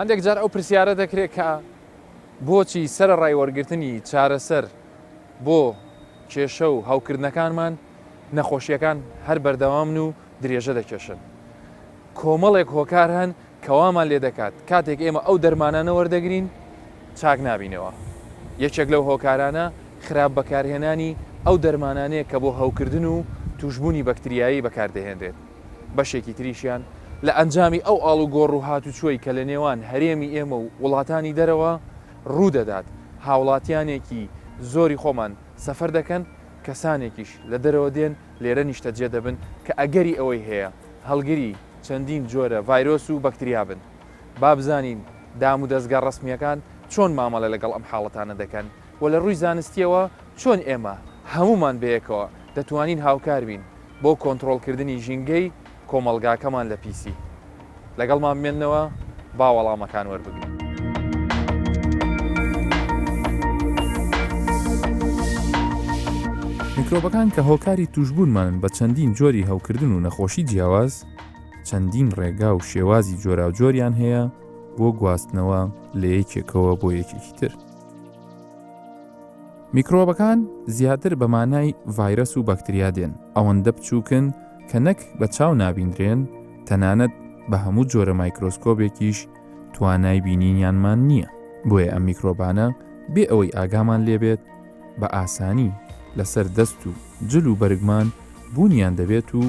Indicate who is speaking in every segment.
Speaker 1: هەندێک جار ئەو پرسیارە دەکرێت کە بۆچی سەر ڕای وەرگرتنی چارەسەر بۆ کێشە و هاوکردنەکانمان نەخۆشیەکان هەر بەردەوامن و درێژە دەکێشن. کۆمەڵێک هۆکار هەن کەوامان لێ دەکات کاتێک ئێمە ئەو دەرمانانە وەردەگرین چاک نابینەوە. یەکێک لەو هۆکارانە خراپ بەکارهێنانی ئەو دەرمانانەیە کە بۆ هەوکردن و توشبوونی بەکتریایی بەکاردەهێنرێت. بەشێکی تریشیان لە ئەنجامی ئەو ئاڵ و گۆڕ و هاتوچۆی کە لە نێوان هەرێمی ئێمە و وڵاتانی دەرەوە ڕوودەدات. هاوڵاتیانێکی زۆری خۆمان سەفەر دەکەن، کەسانێکیش لە دەرەوە دێن لێرە نیشتەجێ دەبن کە ئەگەری ئەوەی هەیە هەڵگری چەندین جۆرە ڤایرۆس و بەکتریا بن. با بزانین دام و دەستگا ڕسمیەکان چۆن مامەڵە لەگەڵ ئەم حاڵەتانە دەکەن و لە ڕووی زانستیەوە چۆن ئێمە هەمومان بەیەکەوە دەتوانین هاوکار بین بۆ کۆنتڕۆڵکردنی ژینگەی کۆمەلگاکەمان لە پیسی. لەگەڵمان بمێننەوە با وەڵامەکان وەربگرین.
Speaker 2: میکرۆبەکان کە هۆکاری توشبوونمانن بە چەندین جۆری هەوکردن و نەخۆشی جیاواز، چەندین ڕێگا و شێوازی جۆرا و جۆریان هەیە بۆ گواستنەوە لە یەکێکەوە بۆ یەکێکی تر. میکرۆبەکان زیاتر بە مانای ڤایرەس و بەکتریا دێن، ئەوەندە بچووکن کە نەک بە چاو نابیندرێن، تەنانەت بە هەموو جۆرە مایکرۆسکۆپێکیش توانای بینینیانمان نییە. بۆیە ئەم میکرۆبانە بێ ئەوەی ئاگامان لێبێت بە ئاسانی لەسەر دەست و جل و بەرگمان بوونیان دەبێت و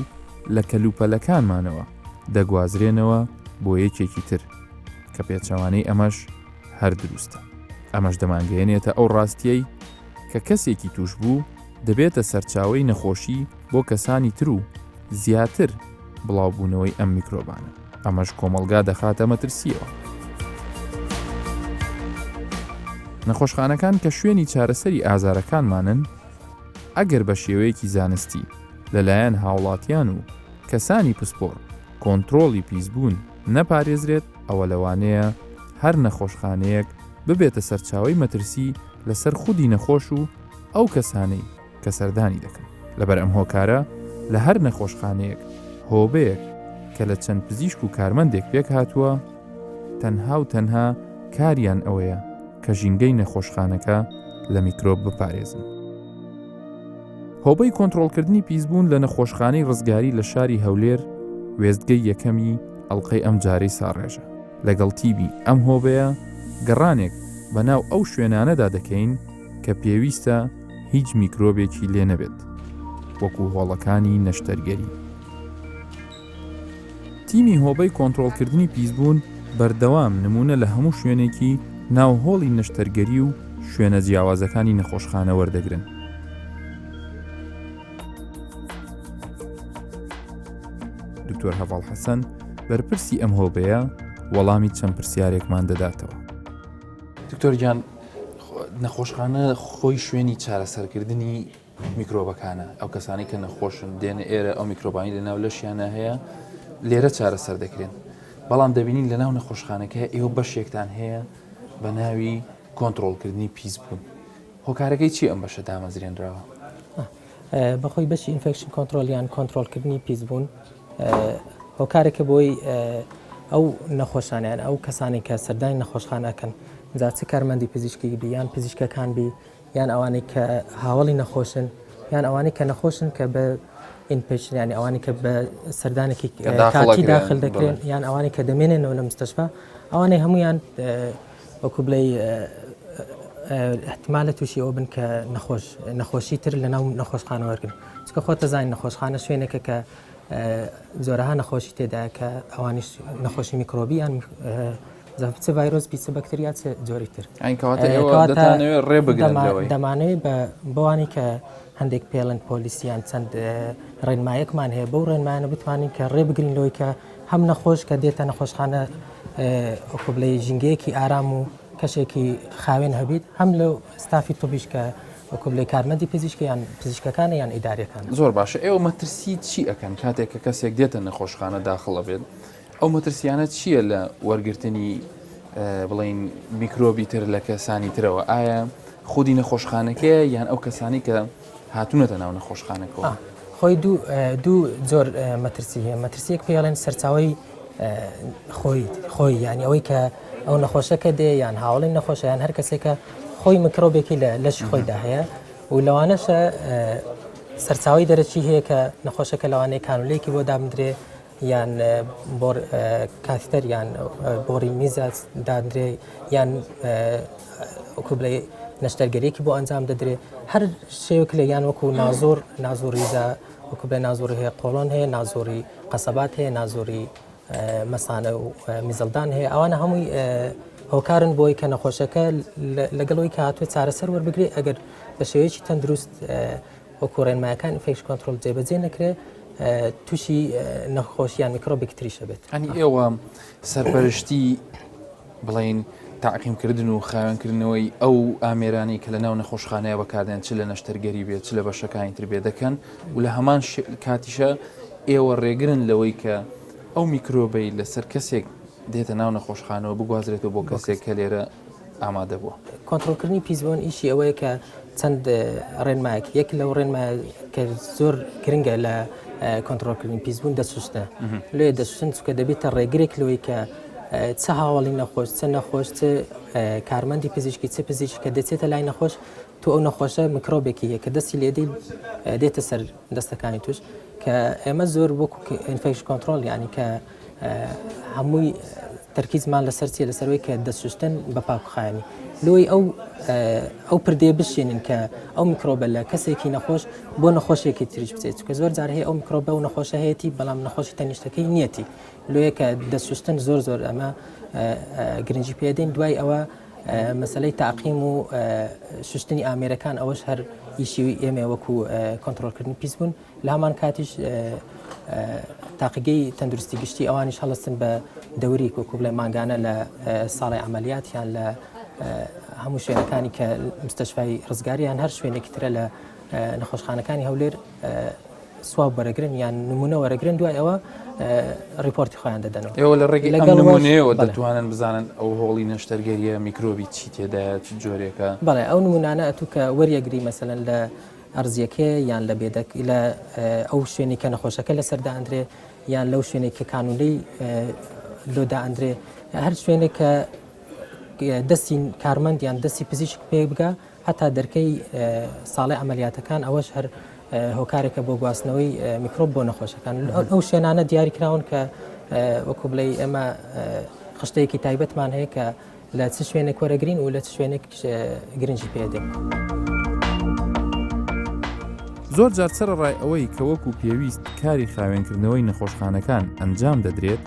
Speaker 2: لە کەلوپەلەکانمانەوە دەگوازرێنەوە بۆ یەکێکی تر کە پێچەوانەی ئەمەش هەر دروستە. ئەمەش دەمانگەێنێتە ئەو ڕاستیەی کە کەسێکی توش بوو دەبێتە سەرچاوەی نەخۆشی بۆ کەسانی تر و زیاتر بڵاوبوونەوەی ئەم میکرۆبانە. ئەمەش کۆمەلگا دەخاتە مەترسیەوە. نەخۆشخانەکان کە شوێنی چارەسەری ئازارەکانمانن، ئەگەر بە شێوەیەکی زانستی لەلایەن هاوڵاتیان و کەسانی پسپۆر کۆنتڕۆڵی پیسبوون نەپارێزرێت، ئەوە لەوانەیە هەر نەخۆشخانەیەک ببێتە سەرچاوەی مەترسی لەسەر خودی نەخۆش و ئەو کەسانەی کە سەردانی دەکەن. لەبەر ئەم هۆکارە لە هەر نەخۆشخانەیەک هۆبەیەک کە لە چەند پزیشک و کارمەندێک پێک هاتووە، تەنها و تەنها کاریان ئەوەیە کە ژینگەی نەخۆشخانەکە لە میکرۆب بپارێزن. هۆبەی کۆنتڕۆڵکردنی پیسبوون لە نەخۆشخانەی ڕزگاری لە شاری هەولێر وێستگەی یەکەمی ئەڵقەی ئەم جارەی ساڕێژە. لەگەڵ تیبی ئەم هۆبەیە گەڕانێک بەناو ئەو شوێنانەدا دەکەین کە پێویستە هیچ میکرۆبێکی لێ نەبێت، وەکو هۆڵەکانی نەشتەرگەری. تیمی هۆبەی کۆنتڕۆڵکردنی پیسبوون بەردەوام نمونە لە هەموو شوێنێکی ناوهۆڵی نەشتەرگەری و شوێنە جیاوازەکانی نەخۆشخانە وەردەگرن. دکتۆر هەڤاڵ حەسەن بەرپرسی ئەم هۆبەیە وەڵامی چەند پرسیارێکمان دەداتەوە.
Speaker 1: دکتۆر گیان، نەخۆشخانە خۆی شوێنی چارەسەرکردنی میکرۆبەکانە، ئەو کەسانی کە نەخۆشن دێنە ئێرە ئەو میکرۆبانی لەناو لەشیانە هەیە لێرە چارەسەر دەکرێن. بەڵام دەبینین لەناو نەخۆشخانەکە ئێوە بەشێکتان هەیە بە ناوی کۆنتڕۆڵکردنی پیسبوون. هۆکارەکەی چی ئەم بەشە دامەزرێنراوە؟
Speaker 3: بەخۆی بەشی ئینفێکشن کۆنتڕۆلیان کۆنتڕۆڵکردنی پیسبوون هۆکارێکە بۆی ئەو نەخۆشانیان ئەو کەسانی کە سەردانی نەخۆشخانەکەن جا چ کارمەندی پزیشکی بی یان پزیشکەکان بی یان ئەوانەی کە هاوڵی نەخۆشن یان ئەوانەی کە نەخۆشن کە بە ئینپێشن ینی ئەوانی کە بە سەردانێکی کاتی داخل دەکرێن یان ئەوانی کە دەمێنێنەوە لە مستەشفا، ئەوانەی هەمویان وەکو بڵێ احتمالە تووشی ئەو بن کە نەخۆشی تر لە ناو نەخۆشخانە وەرگن. چکە خۆتە زانین نەخۆشخانە شوێنێکە کە زۆرەها نەخۆشی تێدا کە ئەوانی نەخۆشی میکرۆبی یان چ ڤایرۆس بی چ بەکتریا چ جۆری تر. دەمانەوێت بەوانی کە هەندێک پێڵەن پۆلیسیان چەند ڕێنمایەکمان هەیە بەو ڕێنمایانە بتوانین کە ڕێبگرین لەوەی کە هەم نەخۆش کە دێتە نەخۆشخانە وەکو بڵێ ژینگەیەکی ئارام و کەشێکی خاوێن هەبیت، هەم لەو ستافی تۆبیش کە وەکو بڵێ کارمەندی پزیشکی یان پزیشکەکانە یان ئیدارەکان.
Speaker 1: زۆر باشە. ئێوە مەترسی چی ئەکەن کاتێک کە کەسێک دێتە نەخۆشخانە داخڵە بێت؟ ئەو مەترسیانە چییە لە وەرگرتنی بڵین میکرۆبی تر لە کەسانی ترەوە؟ ئایا خودی نەخۆشخانەکەیە یان ئەو کەسانی کە هاتوونەتە ناو نەخۆشخانەکەەوە؟
Speaker 3: خۆی دوو زۆر مەترسی هەیە. مەترسیەک پێڵێن سەرچاوی خۆی ینی ئەوەی کە ئەو نەخۆشەکە دێ یان هاوڵی نەخۆشیان هەر کەسێکە خۆی میکرۆبێکی لە لەشی خۆیدا هەیە و لەوانەشە سەرچاوی دەرەچی هەیە کە نەخۆشەکە لەوانەیە کانولەیەکی بۆ دامدرێ یان کاتیتەر یان بۆری میزات دادرێ یان وەکو بڵێ نەشتەرگەریەکی بۆ ئەنجام دەدرێ هەر شێوەک لە یان وەکو نازۆریزە وەکو بڵێ نازۆری هەیە قۆڵۆن هەیە نازۆری قەسەبات هەیە نازۆری مەسانە و میزڵدان هەیە ئەوانە هەمووی هۆکارن بۆی کە نەخۆشەکە لەگەڵەوەی کە هاتوێت چارەسەر وەربگرێ ئەگەر بە شێوەیەکی تەندروست وەکو ڕێنمایەکان ئینفێکشن کۆنترۆل جێبەجێ نەکرێ تووشی نەخۆشییان میکرۆبێکی تریشە بێت.
Speaker 1: ئەنی ئێوە سەرپەرشتی بڵین تاقیمکردن و خاوێنکردنەوەی ئەو ئامێرانی کە لە ناو نەخۆشخانەیە بەکاردێن چ لە نەشتەرگەری بێت چ لە بەشەکانی تر بێ دەکەن و لە هەمان کاتیشە ئێوە ڕێگرن لەوەی کە ئەو میکرۆبەی لەسەر کەسێک دێتە ناو نەخۆشخانەوە بگوازرێتەوە بۆ کەسێک کە لێرە ئامادە بووە.
Speaker 3: کۆنتڕۆلکردنی پیسبوون ئیشی ئەوەیە کە چەند ڕێنمایەک یەک لەو ڕێنمایە کە زۆر گرنگە لە کۆنتڕۆلکردنی پیسبوون دەسوشتە لێ دەسوشتن چکە دەبێتە ڕێگرێک لەوەی کە چه هاوڵی نەخۆش چه نەخۆش چه کارمەندی پزیشکی چه پزیشکی کە دەچێتە لای نەخۆش تو ئەو نەخۆشە میکرۆبێکی هەیە کە دەستی لێدەی دێتە سەر دەستەکانی توش کە ئێمە زۆر وەکو ئینفێکشن کۆنترۆل یعنی کە هەمووی تەرکیزمان لەسەر چیە لەسەرەوەی کە دەسوشتن بە پاکوخایانی لۆی ئەو پردێ بشێنن کە ئەو میکرۆبە لە کەسێکی نەخۆش بۆ نەخۆشێکی تریش بچێت چکە زۆر جار هەیە ئەو میکرۆبە و نەخۆشە هەیەی بەڵام نەخۆشی تەنیشتەکەی نیەتی لۆیە کە دەسوشتن زۆر ئەمە گرنگی پێدەین دوای ئەوە مەسلەی تاقیم و شوشتنی ئامێرەکان ئەوەش هەر ئیشی ئێمە وەکو کۆنتڕۆلکردنی پیس بوون لە هەمان کاتیش تاقیگەی تەندروستی گشتی ئەوانیش هەڵستن بە دەوری وەکو بڵێ ماگانە لە ساڵی عملیاتیان لە هەموو شوێنەکانی کە مستەشفای ڕزگاریان هەر شوێنێکی ترە لە نەخۆشخانەکانی هەولێر سواب وەرەگرن یان نمونە وەرەگرن دوای ئەوە ریپۆرتی خۆیان دەدەنەوە.
Speaker 1: ئێوە لە ڕێگەی ئەم نمونەیەوە دەتوانن بزانن ئەو هۆڵی نەشتەرگەریە میکرۆبی چی تێدایە چ جۆرێکە؟
Speaker 3: بەڵێ ئەو نمونانە ئەتوو کە وەریەگری مەسەلەن لە ئەرزیەکە یان لە بێدەک لە ئەو شوێنی کە نەخۆشەکە لەسەردا ئەندرێ یان لەو شوێنێک کە کانولەی لۆدا ئەندرێ هەر شوێنێک کە دەستی کارمەند یان دەستی پزیشک پێ بگە هەتا دەرکەی ساڵی ئەمەلیاتەکان ئەوەش هەر هۆکارێکە بۆ گواستنەوەی میکرۆب بۆ نەخۆشەکان ئەو شوێنانە دیاریکراون کە وەکو بڵێ ئێمە خشتەیەکی تایبەتمان هەیە کە لە چ شوێنێک وەرەگرین و لە چ شوێنێک گرنگی پێدەین.
Speaker 2: زۆر جار سەرڕای ئەوەی کە وەکو پێویست کاری خاوێنکردنەوەی نەخۆشخانەکان ئەنجام دەدرێت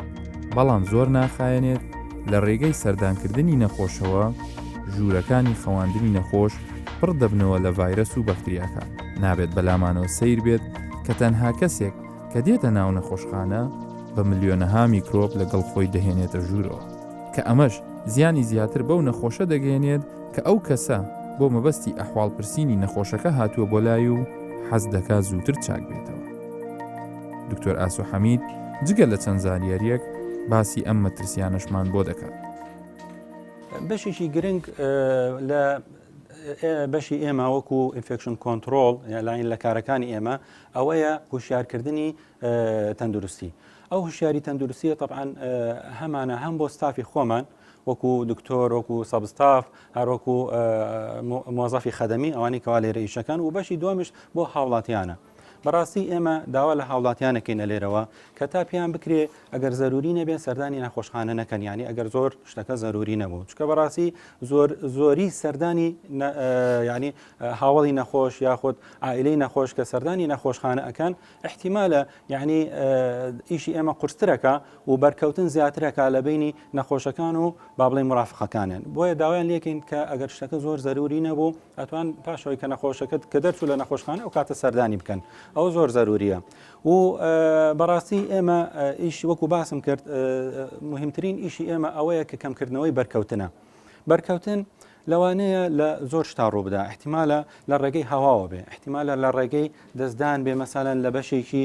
Speaker 2: بەڵام زۆر ناخایەنێت لە ڕێگەی سەردانکردنی نەخۆشەوە ژوورەکانی خەواندنی نەخۆش پڕ دەبنەوە لە ڤایرەس و بەکتریاکان نابێت بەلامانەوە سیر بێت کە تەنها کەسێک کە دێتە ناو نەخۆشخانە بە ملیۆنەها میکرۆب لەگەڵ خۆی دەهێنێتە ژوورەوە کە ئەمەش زیانی زیاتر بەو نەخۆشە دەگەێنێت کە ئەو کەسە بۆ مەبەستی ئەحواڵپرسینی نەخۆشەکە هاتووە بۆ لای و حەز دەکات زووتر چاک بێتەوە. دکتۆر ئاسو حەمید جگە لە چەند زانیاریەک باسی ئەم مەترسیانەشمان بۆ دەکات.
Speaker 4: بەشێکی گرنگ لە بەشی ئێمە وەکو ئینفێکشن کۆنترۆل لاین لە کارەکانی ئێمە ئەوەیە هوشیارکردنی تەندروستی. ئەو هوشیاری تەندروستیە طبعاً هەمانە هەم بۆ ستافی خۆمان وەکو دکتۆر وەکو سەبستاف هەروەکو مۆزەفی خەدەمی ئەوانی کەوا لێرە ئیشەکان و بەشی دومیش بۆ هاوڵاتیانە. بەڕاستی ئێمە داوا لە هاوڵاتیانەکەینە لێرەوە کە تا پێیان بکرێ ئەگەر زەروری نەبێت سەردانی نەخۆشخانە نەکەن ینی ئەگەر زۆر شتەکە زەروری نەبوو چکە بەڕاستی زۆری سەردانی ینی هاوڵی نەخۆش یاخود عائلەی نەخۆش کە سەردانی نەخۆشخانە ئەکەن احتیمالە یعنی ئیشی ئێمە قورسترەکە و بەرکەوتن زیاترەکە لە بینی نەخۆشەکان و با بڵێ مرافقەکانن بۆیە داوایان لێکین کە ئەگەر شتەکە زۆر زەروری نەبوو ئەتوان پاشەوەی کە نەخۆشەکەت کە دەرچوو لە نەخۆشخانە ئەو کاتە سەردانی بکەن ئەو زۆر زەروریە و بەڕاستی ئێمە ئیشی وەکو باسم کرد مهمترین ئیشی ئێمە ئەوەیە کە کەمکردنەوەی بەرکەوتنە بەرکەوتن لەوانەیە لە زۆر شتا ڕوو بدا احتیمالە لە ڕێگەی هەواوە بێ احتیمالە لە ڕێگەی دەستدان بێ مەسەلەن لە بەشێکی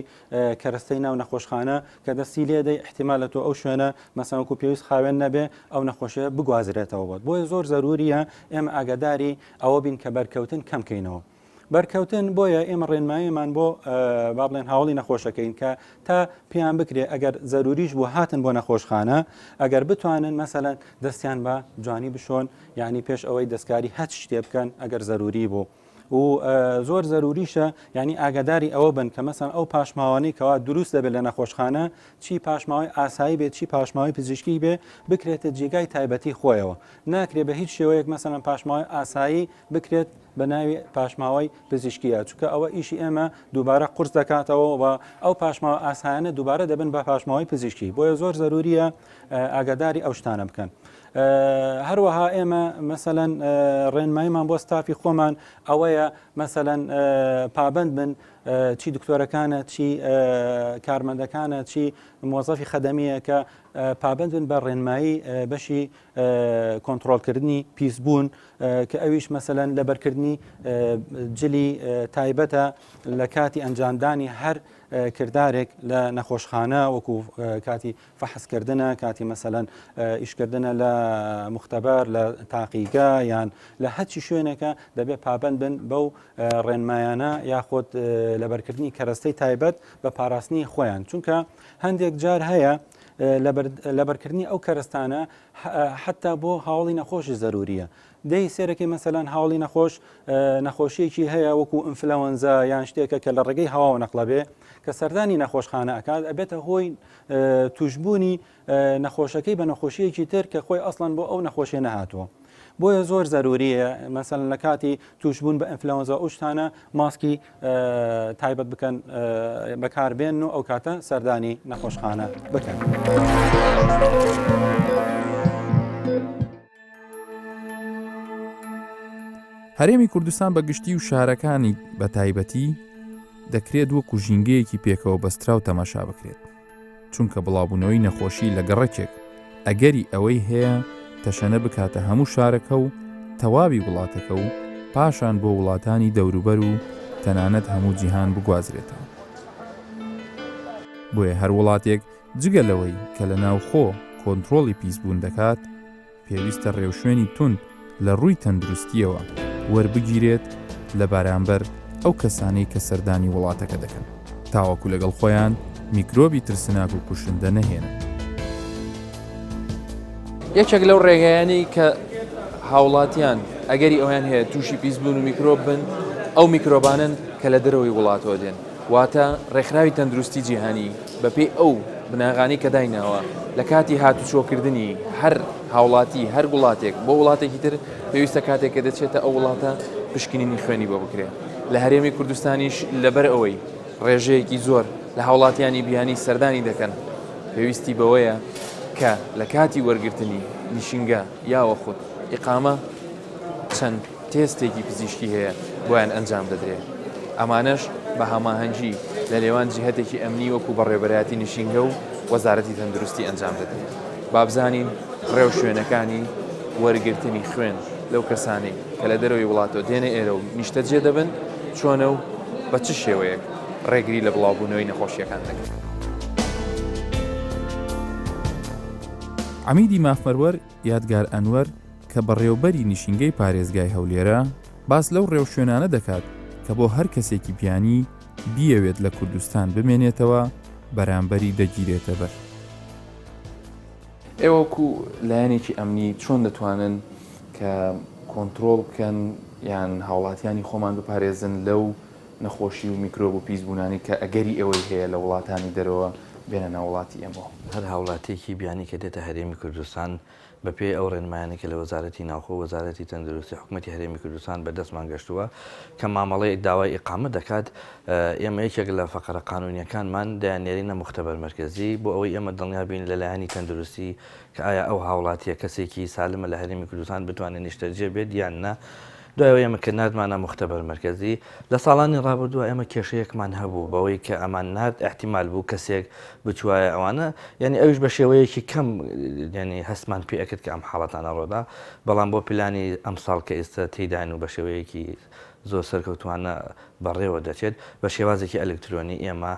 Speaker 4: کەرەستەی ناو نەخۆشخانە کە دەستی لێدەی احتیمالە تۆ ئەو شوێنە مەسەڵەن پێویست خاوێن نەبێ ئەو نەخۆشیە بگوازرێتەوە بۆت بۆیە زۆر زەروریە ئێمە ئاگاداری ئەوە بین کە بەرکەوتن کەمکەینەوە بەرکەوتن بۆیە ئێمە ڕێنماییمان بۆ با بڵێن هاوڵی نەخۆشەکەین کە تا پێیان بکرێ ئەگەر زەروریش بۆ هاتن بۆ نەخۆشخانە ئەگەر بتوانن مەسەلەن دەستیان بە جوانی بشۆن یعنی پێش ئەوەی دەستکاری هەچ شتێ بکەن ئەگەر زەروری بوو. و زۆر زەروریشە ینی ئاگاداری ئەوە بن کە مەسەن ئەو پاشماوانەی کەوا دروست دەبێت لە نەخۆشخانە چی پاشماوی ئاسایی بێت چی پاشماوی پزیشکی بێ بکرێتە جێگای تایبەتی خۆیەوە ناکرێت بە هیچ شێوەیەک مەسەن پاشماوی ئاسایی بکرێت بە ناوی پاشماوی پزیشکیە چونکە ئەوە ئیشی ئێمە دووبارە قورس دەکاتەوە بە ئەو پاشماوە ئاسایانە دووبارە دەبن بە پاشماوی پزیشکی بۆیە زۆر زەروریە ئاگاداری ئەو شتانە بکەن. هەروەها ئێمە مەسەەن ڕێنماییمان بۆ ستافی خۆمان ئەوەیە مەسەەن پابند بن چی دکتۆرەکانە چی کارمەندەکانە چی مۆزەفی خەدەمیە کە پابند بن بە ڕێنمایی بەشی کۆنتترۆلکردنی پیسبوون کە ئەویش مەسەەن لەبەرکردنی جلی تایبەتە لە کاتی ئەنجامدانی هەر کردارێک لە نەخۆشخانە وەکو کاتی فەحسکردنە کاتی مەسەەن ئیشکردنە لە مختبەر لە تاقیگا یان لە هەچی شوێنێکە دەبێت پابند بن بەو ڕێنمایانە یاخۆت لەبەرکردنی کەرەستەی تایبەت بە پاراستنی خۆیان چونکە هەندێک جار هەیە لەبەرکردنی ئەو کەرستانە حتا بۆ هاوڵی نەخۆشی زەروریە. دەی سێرەکەی مەسەلەن هاوڵی نەخۆشیەکی هەیە وەکو ئینفلەوەنزا یان شتێکە کە لە ڕێگەی هەواوە نەقلەبێ کە سەردانی نەخۆشخانە ئەکات ئەبێتە هۆی توشببوونی نەخۆشەکەی بە نەخۆشیەکی تر کە خۆی ئەسڵەن بۆ ئەو نەخۆشیە نەهاتووە. بۆیە زۆر زەروریە مەسەلەن لە کاتی توشببوون بە ئینفلەوەنزا ئەو شتانە ماسکی تایبەت بکەن بەکاربێن و ئەو کاتە سەردانی نەخۆشخانە بکەن.
Speaker 2: هەرێمی کوردستان بە گشتی و شارەکانی بە تایبەتی دەکرێت وەکو ژینگەیەکی پێکەوە بەسترا و تەماشا بکرێت چونکە بڵاوبوونەوەی نەخۆشی لە گەڕەکێک ئەگەری ئەوەی هەیە تەشەنە بکاتە هەموو شارەکە و تەواوی وڵاتەکە و پاشان بۆ وڵاتانی دەوروبەر و تەنانەت هەموو جیهان بگوازرێتەوە. بۆیە هەر وڵاتێک جگە لەوەی کە لە ناوخۆ کۆنتترۆڵی پیسبوون دەکات پێویستە ڕێوشوێنی تند لە ڕووی تەندروستیەوە وەربگیرێت لە بارامبەر ئەو کەسانەی کە سەردانی وڵاتەکە دەکەن تاوەکو لەگەڵ خۆیان میکرۆبی ترسناک و کوشندە نەهێنن.
Speaker 1: یەکێک لەو ڕێگەیانی کە هاوڵاتیان ئەگەری ئەویان هەیە تووشی پیسبوون و میکرۆب بن ئەو میکرۆبانن کە لە دەرەوەی وڵاتەوە دێن واتە ڕێکخراوی تەندروستی جیهانی بەپێی ئەو بناغانی کە دایناوە لە کاتی هاتوچۆکردنی هەر هاوڵاتی هەر وڵاتێک بۆ وڵاتێکی تر پێویستە کاتێک کە دەچێتە ئەو وڵاتە پشکنینی خوێنی بۆ بکرێت. لە هەرێمی کوردستانیش لەبەر ئەوەی ڕێژەیەکی زۆر لە هاوڵاتیانی بیانی سەردانی دەکەن پێویستی بەوەیە کە لە کاتی وەرگرتنی نیشینگە یاوە خودت ئیقامە چەند تێستێکی پزیشکی هەیە بۆیان ئەنجام دەدرێت. ئەمانەش بە هەماهەنگی لە نێوان جیهەتێکی ئەمنی وەکو بەڕێبەرایەتی نیشینگە و وەزارەتی تەندروستی ئەنجام دەدرێت. بابزانین ڕێو شوێنەکانی وەرگرتنی خوێن لەو کەسانی کە لە دەرەوەی وڵاتەوە دێنە ئێرە و نیشتە جێ دەبن چۆنە و بە چ شێوەیەک ڕێگری لە بڵاوبوونەوەی نەخۆشیەکان دەکەن.
Speaker 2: عەمیدی مافمەروەر یادگار ئەنوەر کە بەڕێوەبەری نیشینگەی پارێزگای هەولێرە باس لەو ڕێو شوێنانە دەکات کە بۆ هەر کەسێکی بیانی بیەوێت لە کوردستان بمێنێتەوە بەرامبەری دەگیرێتە بەر.
Speaker 1: ئێوەکو لایەنێکی ئەمنی چۆن دەتوانن کە کۆنتترۆل بکەن یان هاوڵاتیانی خۆمان بپارێزن لەو نەخۆشی و میکرۆب و پیسبوونانی کە ئەگەری ئەوەی هەیە لە وڵاتانی دەرەوە بێنە ناو وڵاتی ئێمە.
Speaker 5: هەر هاوڵاتێکی بیانی کە دێتە هەرێمی کوردستان بەپێ ئەو ڕێنمایانە کە لە وەزارەتی ناوخۆ وەزارەتی تەندروستی حکوومەتی هەرێمی کوردستان بەدەستمان گەشتووە کە مامەڵەی داوای ئیقامە دەکات ئێمە یەکێک لە فەقەرە قانونیەکانمان دایانێرینە مختبەر مەرکەزی بۆ ئەوەی ئێمە دڵنیابین لەلایەنی تەندروستی کە ئایا ئەو هاوڵاتیە کەسێکی سالمە لە هەرێمی کوردستان بتوانێت نیشتەجێ بێت یان نە. دوایەوە ئێمە کە نردمانە مختبەر مەرکەزی لە ساڵانی ڕابردووە ئێمە کێشەیەکمان هەبوو بەوەی کە ئەمان نرد احتیمال بوو کەسێک بچوایە ئەوانە یعنی ئەوش بە شێوەیەکی کەم ینی هەستمان پێ ئەکرد کە ئەم حاڵەتانە ڕۆدا بەڵام بۆ پلانی ئەم ساڵ کە ئێستا تێداین و بە شێوەیەکی زۆر سەرکەوتوانە بەڕێوە دەچێت بە شێوازێکی ئەلکترۆنی ئێمە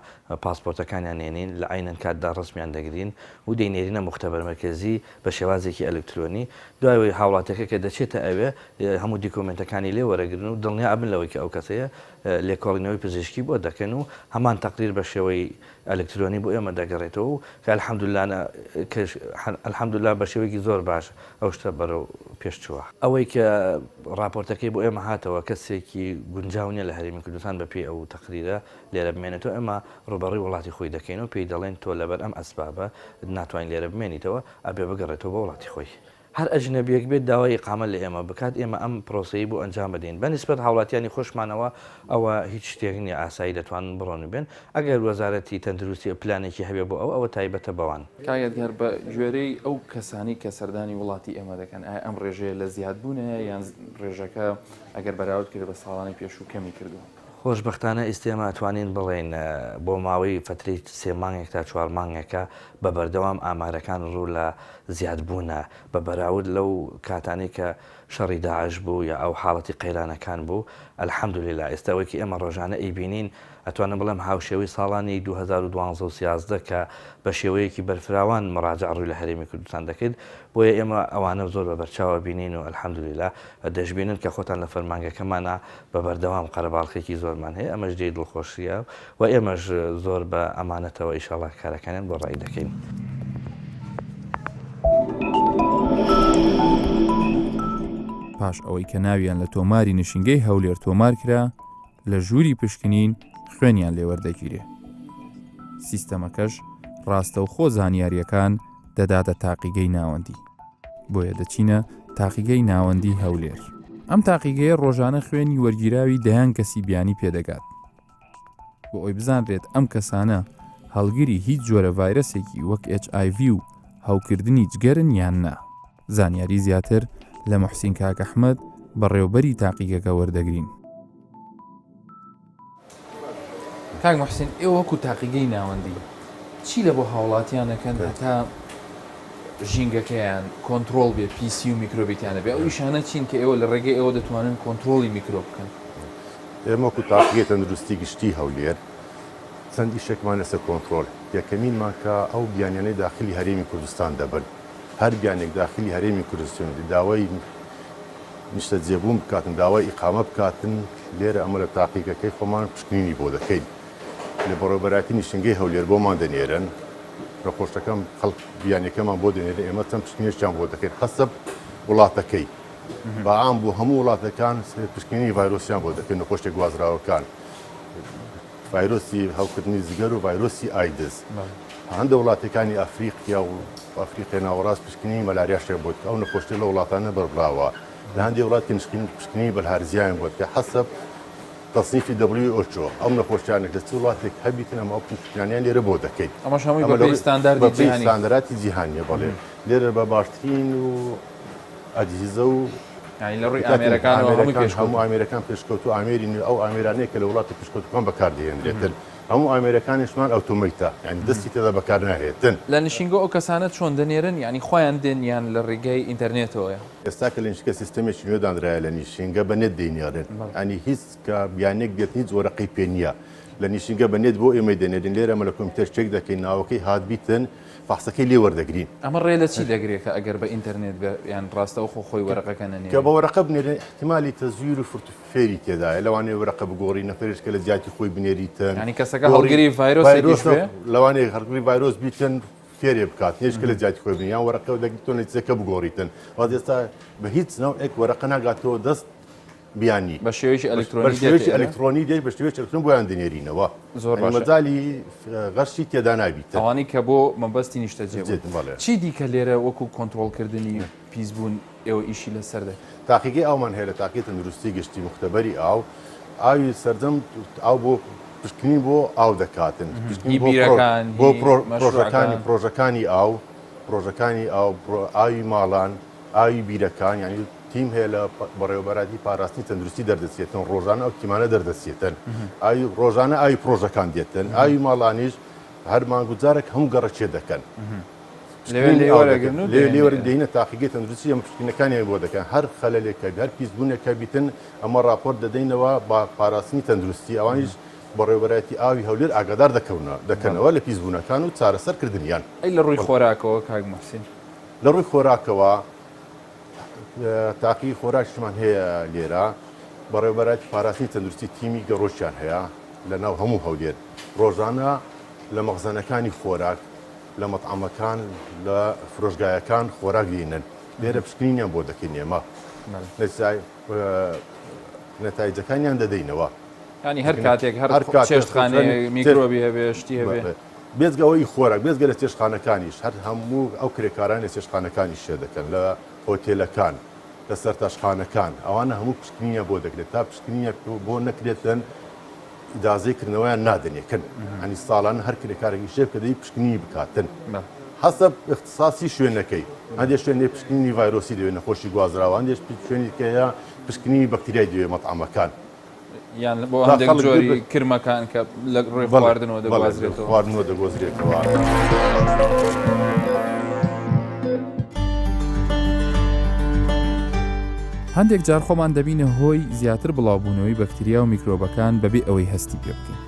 Speaker 5: پاسپۆرتەکانیان نێنین لە عینەن کاتدا ڕسمیان دەگرین و دەینێرینە مختبەرمەرکزی بە شێوازێکی ئەلکترۆنی دوای هاوڵاتەکە کە دەچێتە ئەوێ هەموو دیکۆمنتەکانی لێ وەرەگرن و دڵنیا ئەبن لەوەی کە ئەو کەسەیە لێکۆڵینەوەی پزیشکی بۆ دەکەن و هەمان تەقریر بە شێوەی ئەلکترۆنی بۆ ئێمە دەگەڕێتەوە و کە الحەمدوللا بە شێوەیەکی زۆر باش ئەو شتە بەرەو پێشچووە ئەوەی کە راپۆرتەکەی بۆ ئێمە هاتەوە کەسێکی گونجاو نیە لە هەرێمی کوردستان بە پێی ئەو تەقریرە لێرە بمێنێتەوە ئێمە ڕوبەڕی وڵاتی خۆی دەکەین و پێی دەڵێن تۆ لەبەر ئەم ئەسبابە ناتوانین لێرە بمێنیتەوە ئەبێ بگەڕێتەوە بە وڵاتی خۆی هەر ئەجنەبیەک بێت داوای ئیقامە لە ئێمە بکات ئێمە ئەم پرۆسەی بۆ ئەنجام بدەین بەنسبەت هاوڵاتیانی خۆشمانەوە ئەوە هیچ شتێک نیە ئاسایی دەتوانن بڕۆن بێن ئەگەر وەزارەتی تەندروستی پلانێکی هەبێ بۆ ئەوە تایبەتە بەوان
Speaker 2: کاگەر بە گوێرەی ئەو کەسانی کە سەردانی وڵاتی ئێمە دەکەن ئایا ئەم ڕێژەیە لە زیادبوونە یان ڕێژەکە ئەگەر بەراورد کرد بە ساڵانی پێشوو کەمی کردووە
Speaker 5: خۆشببختانە ئیسێمە ئەتوانین بڵێن بۆ ماوەی فتری 3 مانگێک تا 4 مانگێکە بە بەردەوام ئامارەکان ڕوو لە زیادبوونە بە بەراورد لەو کاتانی کە شەڕی داعش بوو یا ئەو حاڵەتی قەیرانەکان بوو الحەمدولله ئێستاوەیەکی ئێمە ڕۆژانە ئەیبینین ئەتوانم بڵێم هاوشێوەی ساڵانی 2012 کە بە شێوەیەکی بەرفراوان مراجع ڕووی لە هەرێمی کوردستان دەکرد بۆیە ئێمە ئەوانە زۆر بە بەرچاوە بینین و الحەمدولله دەشبینن کە خۆتان لە فەرمانگەکەمانە بە بەردەوام قەرەباڵخێکی زۆرمان هەیە ئەمەش دێی دڵخۆشیە و ئێمەش زۆر بە ئەمانەتەوە ئیشاڵڵا کارەکانیان بۆ ڕای دەکەین.
Speaker 2: پاش ئەوەی کە ناویان لە تۆماری نشینگەی هەولێر تۆمار کرا لە ژووری پشکنین خوێنیان لێوەردەگیرێ سیستەمەکەش ڕاستەوخۆ زانیاریەکان دەداتە تاقیگەی ناوەندی بۆیە دەچینە تاقیگەی ناوەندی هەولێر ئەم تاقیگەیە ڕۆژانە خوێنی وەرگیراوی دەیان کەسی بیانی پێدەگات بۆ ئەوی بزانرێت ئەم کەسانە هەڵگیری هیچ جۆرە ڤایرەسێکی وەک HIV و هەوکردنی جگەرن یان نا زانیاری زیاتر لە موحسین کاک ئەحمەد بەڕێوەبەری تاقیگەکە وەردەگرین. کاک موحسین ئێوە وەکو تاقیگەی ناوەندی چی لە بۆ هاوڵاتیانەکەن هەتا ژینگەکەیان کۆنتترۆل بێ پیسی و میکرۆبیتیانە بێ ئەو ئیشانە چین کە ئێوە لە ڕێگەی ئێوە دەتوانن کۆنتترۆلی میکرۆب بکەن؟
Speaker 6: ئێمە وەکو تاقیگەی تەندروستی گشتی هەولێر چەند ئیشێکمان لەسەر کۆنتترۆل یەکەمینمان کە ئەو بیانیانەی داخلی هەرێمی کوردستان دەبن هەر بیانێک داخلی هەرێمی کوردستان داوای نیشتە جێبوون بکاتن داوای ئیقامە بکاتن لێرە ئەمە لە تاقیگەکەی خۆمان پشکنینی بۆ دەکەین لە بەڕێوەبەراتی نشینگەی هەولێر بۆمان دەنێرن ڕەخۆشەکەم خەڵک بیانەکەمان بۆ دەنێرن ئێمە چەند پشکنیشیان بۆ دەکەین حەسەب وڵاتەکەی بەعام بۆ هەموو وڵاتەکان پشکنینی ڤایرۆسیان بۆ دەکەین نەخۆشیە گوازراوەکان ڤایرۆسی هەوکردنی جگەر و ڤایرۆسی ئایدز هەندە وڵاتەکانی ئەفریقیا و ئەفریقای ناوەڕاست پشکنی مەلاریاشێ بۆت ئەو نەخۆشی لە وڵاتانە بەربراوە لە هەندێک وڵاتی پشکنی بەرهەرزیان بۆت کە حەسەب تەصنیفی WHO ئەو نەخۆشیانێک لە چ وڵاتێک هەبیتن ئەمە ئەو پشکنیان لێرە بۆ دەکەیت
Speaker 2: ئەمەش هەمووی بەپێی
Speaker 6: ستاندەراتی جیهانیە بەڵێ لێرە بە باشترین و ئەجهیزە و
Speaker 2: لە ڕووی ئامێرەکان
Speaker 6: هەموو ئامێرەکان پێشکەوت و ئامێری ئەو ئامێرانەیە کە لە وڵاتی پێشکەوتەکان بەکاردێنرێتن هەموو ئامێرەکانیشمان ئۆتۆمەیتە یعنی دەستی تێدا بەکار ناهێتن
Speaker 2: لە نشینگە ئەو کەسانە چۆن دەنێرن یعنی خۆیان دێنیان لە ڕێگەی ئینتەرنێتەوەیە
Speaker 6: ئێستا کە لە نشکە سیستەمێکی نوێدانرایە لە نیشینگە بە نێت دێنێرن ئەنی هیچ کە بیانێک دێت هیچ وەرەقەی پێ نییە لە نیشینگە بە نێت بۆ ئێمە دێنێرن لێرە ئەمە لە کۆمپیوتەر چێک دەکەین ناوەکەی هاتبیتن فحسەکەی لێ وەردەگرین
Speaker 2: ئەمە ڕێ لە چی دەگرێتە ئەگەر بە ئینتەرنێت یان ڕاستەوخۆ خۆی وەرەقەکە نەنێ
Speaker 6: کە بە وەرەقە بنێرن احتیمالی تەزویر و فرتوفێری تێدایە لەوانەیە وەرەقە بگۆڕی نەفرش کە لە جیاتی خۆی بنێریتن
Speaker 2: ینی کەسەکە هەڵگیری ڤایرۆس
Speaker 6: لەوانەیە هەڵگیری ڤایرۆس بیتن فێرێ بکات هێشکە لە جیاتی خۆی بنیان وەرەقە دەگیتۆ نەتیجەکە بگۆڕیتن واز ئێستا بە هیچ ناوێک وەرەقە ناگاتەوە دەست بیانی
Speaker 2: بە شێوەیەکی
Speaker 6: ئەلکترۆنی دێت بە شێوەیەکی ئەلکترۆن بۆیان دەنێرینەوە
Speaker 2: زۆر
Speaker 6: مەجالی غەشی تێدا نابیت
Speaker 2: ئەوانی کە بۆ مەبەستی نیشتە جێبوون چی دیکە لێرە وەکو کۆنتترۆلکردنی پیسبوون ئێوە ئیشی لەسەر دەکەن
Speaker 6: تاقیگەی ئەومان هەیە لە تاقیی تەندروستی گشتی مختبەری ئاوی سەردەم ئاو بۆ پشکنین بۆ ئاو دەکاتن بۆ پرۆژەکانی ئاو ئاوی ماڵان ئاوی بیرەکان ینی تیم هەیە لە بەڕێوەبەراتی پاراستنی تەندروستی دەردەچێتن ڕۆژانە ئەو تیمانە دەردەچێتن ڕۆژانە ئاوی پرۆژەکان دێتن ئاوی ماڵانیش هەر مانگوزارێک هەموو گەڕەچێ دەکەن لێوەرەگەینە تاقیگەی تەندروستی ئەم پشتینەکانیان بۆ دەکەن هەر خەلەلێکە هەر پیسبوونێکە بیتن ئەمە راپۆرت دەدەینەوە با پاراستنی تەندروستی ئەوانیش بەڕێوەبەتی ئاوی هەولێر ئاگادار دەکەنەوە لە پیسبوونەکان و چارەسەرکردنیان
Speaker 1: ئەی لە ڕووی خۆراکەوە کاک مەحسین
Speaker 6: لە ڕووی خۆراکەوە تاقی خۆراکشمان هەیە لێرە بەڕێوەبەتی پاراستنی تەندروستی تیمی گەڕۆشیان هەیە لە ناو هەموو هەولێر ڕۆژانە لە مەخزانەکانی خۆراک لە مەطعەمەکان لە فرۆشگایەکان خۆراک دێنن لێرە پشکنینیان بۆ دەکەین ئێمە نەتایجەکانیان دەدەینەوە
Speaker 1: ینی هەر کاتێک هەر چێشتخانەیە میکرۆبی هەبێ شتی هەبێ
Speaker 6: بێزگەوەی خۆراک بێزگە لە چێشتخانەکانیش هەر هەموو ئەو کرێکاران لە چێشتخانەکانی شێ دەکەن لە هۆتێلەکان لە سەرتاشخانەکان ئەوانە هەموو پشکنینە بۆ دەکرێت تا پشکنینە بۆ نەکرێتن ئیدازەیکردنەوەیان نادەنێکن ئەنی ساڵان هەر کرێکارێکی شێ کە دەی پشکنی بکاتن حەسەب اختصاسی شوێنەکەی هەندێک شوێنێ پشکنی ڤایرۆسی دەوێت نەخۆشی گوازراوە هەندێک شوێنی کەیە پشکنی بەکتریای دەوێت مەطعەمەکان
Speaker 1: یان بۆ هەندێک جۆری کرمەکان کە لە ڕێ خواردنەوە دەگوازرێتەوە
Speaker 6: خواردنەوە دەگۆزرێتەوە.
Speaker 2: هەندێک جار خۆمان دەبینە هۆی زیاتر بڵاوبوونەوەی بەکتریا و میکرۆبەکان بەبێ ئەوەی هەستی پێ بکەین.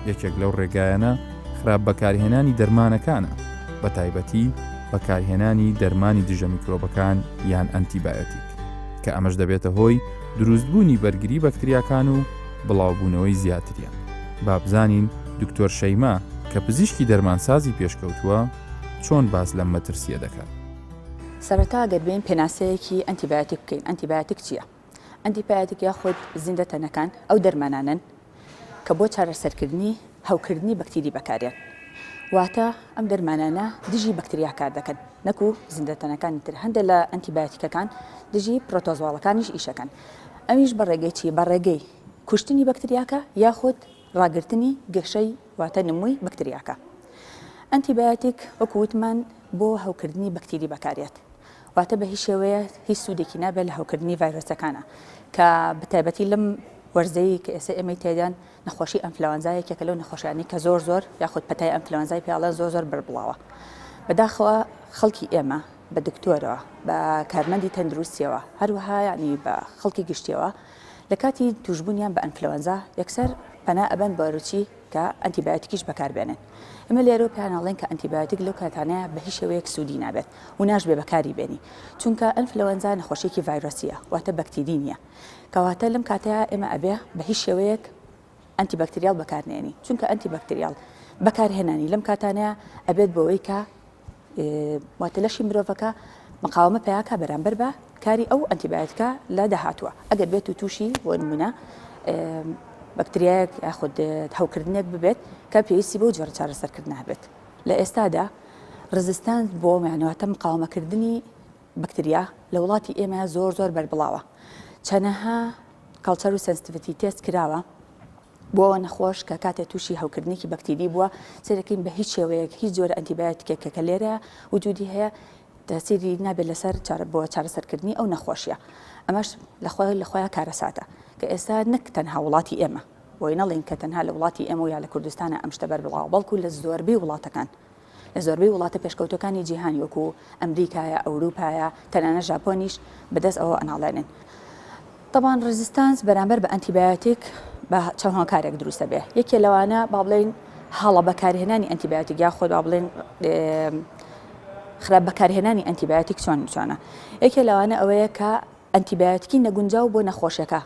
Speaker 2: یەکێک لەو ڕێگایانە خراپ بەکارهێنانی دەرمانەکانە بە تایبەتی بەکارهێنانی دەرمانی دژە میکرۆبەکان یان ئەنتیبایۆتیک کە ئەمەش دەبێتە هۆی دروستبوونی بەرگری بەکتریاکان و بڵاوبوونەوەی زیاتریان. با بزانین دکتۆر شەیما کە پزیشکی دەرمانسازی پێشکەوتووە چۆن باس لەم مەترسیە دەکات.
Speaker 7: سەرەتا دەبێن پێناسەیەکی ئەنتیبایۆتیک بکەین. ئەنتیبایۆتیک چییە؟ ئەنتیبایۆتیک یاخود زیندەتەنەکان ئەو دەرمانانن کە بۆ چارەسەرکردنی هەوکردنی بەکتری بەکارێن. واتە ئەم دەرمانانە دژی بەکتریا کار دەکەن نەکو زیندەتەنەکانی تر. هەندێک لە ئەنتیبایۆتیکەکان دژی پرۆتۆزۆڵەکانیش ئیشەکەن. ئەمیش بەڕێگەی چی؟ بەڕێگەی کوشتنی بەکتریاکە یاخود ڕاگررتنی گەشەی واتە نمووی بەکتریاکە. ئەنتیبایۆتیک وەکووتمان بۆ هەوکردنی بەکتری بەکارێت. واتە بە هیچ شێوەیە هیچ سوودێکی نابێت لە هەوکردنی ڤایرۆسەکانە کە بەتایبەتی لەم وەرزەی کە ئێستا ئێمەی تێدان نەخۆشی ئەنفلەوەنزایەکێکە لەو نەخۆشیانی کە زۆر یاخود پەتای ئەنفلەوەنزای پیاڵە زۆر بربڵاوە. بەداخەوە خەڵکی ئێمە بە دکتۆرەوە بە کارمەندی تەندروستیەوە هەروەها ینی بە خەڵکی گشتیەوە لە کاتی توشببوونیان بە ئەنفلەوەنزا یەکسەر پەنا ئەبەن بەروچی کە ئەنتیبایۆتیکیش بەکاربێنن. ئێمە لێرە پێیانەڵێن کە ئەنتیبایۆتیک لەو کاتانەیە بە هیچ شێوەیەک سوودی نابێت و ناشبێ بەکاری بێنی چونکە ئەنفلەوەنزا نەخۆشیێکی ڤایرۆسیە واتە بەکتری نییە کەواتە لەم کاتەیە ئێمە ئەبێ بە هیچ شێوەیەک ئەنتیبەکتریال بەکارنێنی چونکە ئەنتیبەکتریال بەکارهێنانی لەم کاتانەیە ئەبێت بەوەی کە واتە لەشی مرۆڤەکە مقاومە پێیاکە بەرامبەر بە کاری ئەو ئەنتیبایۆتیکە لە داهاتووە. ئەگەر بێت و تووشی بۆ نمونە بەکتریایەک یاخود هەوکردنێک ببێت کە پێویستی بۆ جۆرە چارەسەرکردن هەبێت. لە ئێستادا ڕزستانس بۆ میانەوەتە مقاومەکردنی بەکتریا لە وڵاتی ئێمە زۆر بەربڵاوە. چەنەها کەڵچەر و سنسیتیڤیتی تێست کراوە بۆ نەخۆش کە کاتێ تووشی هەوکردنێکی بەکتری بووە سێرەکەین بە هیچ شێوەیەک هیچ جۆرە ئەنتیبایۆتیکێکە کە لێرە وجودی هەیە تەسیری نابێت لەسەر بۆ چارەسەرکردنی ئەو نەخۆشیە. ئەمەش لە خۆیان کارەساتە کە ئێستا نەک تەنها وڵاتی ئێمە بۆی نەڵێن کە تەنها لە وڵاتی ئێمە و یا لە کوردستانە ئەم شتە بەربڵاوە بەڵکو لە زۆربەی وڵاتەکان لە زۆربەی وڵاتە پێشکەوتەکانی جیهانی وەکو ئەمریکایە ئەوروپایە تەنانە ژاپۆنیش بەدەست ئەوە ئەناڵێنن. طبعاً ڕزستانس بەرامبەر بە ئەنتیبایۆتیک بە چەند هۆکارێک دروستە بێ. یەکێ لەوانە با بڵێن هەڵە بەکارهێنانی ئەنتیبایۆتیک یاخۆ با بڵێن خراپ بەکارهێنانی ئەنتیبایۆتیک چۆنە. یەکێ لەوانە ئەوەیە کە ئەنتیبایۆتیکی نەگونجاو بۆ نەخۆشیەکە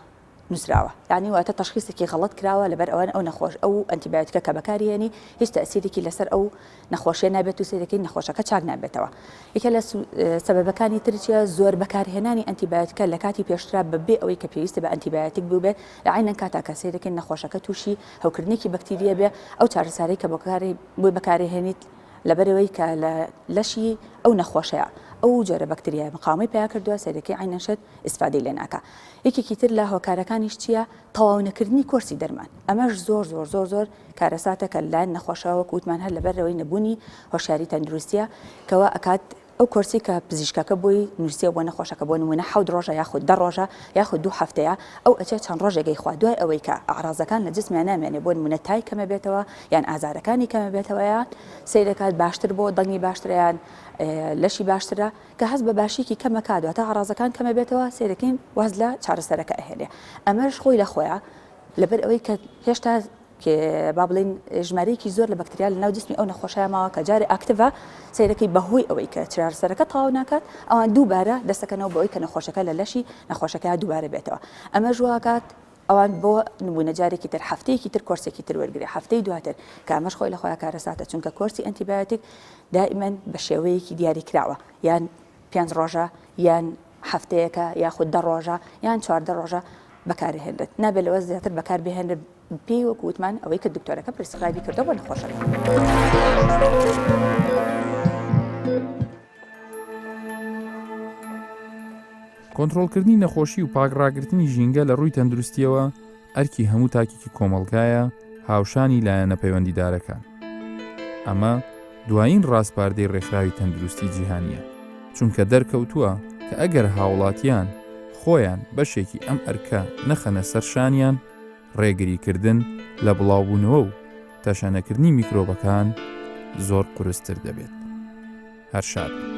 Speaker 7: نووسراوە. یعنی واتە تەشخیصێکی غەڵەت کراوە لەبەر ئەوە ئەو نەخۆش ئەو ئەنتیبایۆتیکە کە بەکارهێنی هیچ تەسیرێکی لەسەر ئەو نەخۆشیە نابێت و سێرەکەی نەخۆشەکە چاک نابێتەوە. یەکێ لە سەبەبەکانی ترچە زۆر بەکارهێنانی ئەنتیبایۆتیکە لە کاتی پێشترا بەبێ ئەوەی کە پێویستە بە ئەنتیبایۆتیک بووبێت لە عینەن کاتا کە سێرەکەی نەخۆشەکە تووشی هەوکردنێکی بەکتریە بێ ئەو چارەسارەی کە بۆ بەکارهێنیت لەبەرەوەی کە لە لەشی ئەو نەخۆشەیە ئەو جۆرە بەکتریای مقاومەی پیا کردووە سەرەکەی عینەشت ئیسفادەی لێ ناکە. یەکێکی تر لە هۆکارەکانیش چییە؟ تەواو نەکردنی کۆرسی دەرمان. ئەمەش زۆر کارەساتە کە لایەن نەخۆشەوە کووتمان هەر لەبەرەوەی نەبوونی هۆشیاری تەندروستیە کەەوە ئەکات ئەو کۆرسی کە پزیشکەکە بووی نووسە بۆ نەخۆشەکە بۆ نمونە 7 ڕۆژە یاخود 10 ڕۆژە یاخود 2 هەفتەیە ئەو ئەچێت چەند ڕۆژێکی خوا دوای ئەوەی کە ئاڕازەکان لە جسمیان نامێنێ بۆ نمونە تای کەمە بێتەوە یان ئازارەکانی کەمە بێتەوەیان سەیر دەکات باشتر بۆ دڵنی باشتریان لەشی باشترە کە هەست بە باشیکی کەمە کادوە تا ئاڕازەکان کەمە بێتەوە سیرەکەین واز لە چارەسەرەکە ئەهێنێ ئەمەش خۆی لە خۆیە لەبەر ئەوەی کە هێشتا با بڵین ژمارەیەکی زۆر لە بەکتریال لە ناو جسمی ئەو نەخۆشیە ماوە کە جارێ ئاکتیڤە سیرەکەی بەهۆی ئەوەی کە چارەسەرەکە تەواو ناکات ئەوان دووبارە دەستەکەنەوە بۆ ئەوەی کە نەخۆشەکە لە لەشی نەخۆشەکە دووبارە بێتەوە ئەمە ژواکات ئەوان بۆ نمونە جارێکی تر هەفتەیەکی تر کۆرسێکی تر وەرگری هەفتەی دواتر کە ئەمەش خۆی لە خۆیان کارەساتە چونکە کۆرسی ئەنتیبیۆتیک دائیمەن بە شێوەیەکی دیاری کراوە یان 5 ڕۆژە یان هەفتەیەکە یاخود 10 ڕۆژە یان 14 ڕۆژە بەکارهێنرێت نابێت لەوە زیاتر بەکار بهێنرێت پێی وەکو وتمان ئەوەی کە دکتۆرەکە پرسکرایبی کردەوە بۆ نەخۆشەکە.
Speaker 2: کۆنتڕۆڵکردنی نەخۆشی و پاکڕاگررتنی ژینگە لە ڕووی تەندروستیەوە ئەرکی هەموو تاکێکی کۆمەڵگایە هاوشانی لایەنە پەیوەندیدارەکان. ئەمە دوایین ڕاستپاردەی ڕێکخراوی تەندروستی جیهانیە چونکە دەرکەوتووە کە ئەگەر هاوڵاتیان خۆیان بەشێکی ئەم ئەرکە نەخەنە سەرشانیان ڕێگریکردن لە بڵاوبوونەوە و تەشەنەکردنی میکرۆبەکان زۆر قورستر دەبێت. هەر شاد.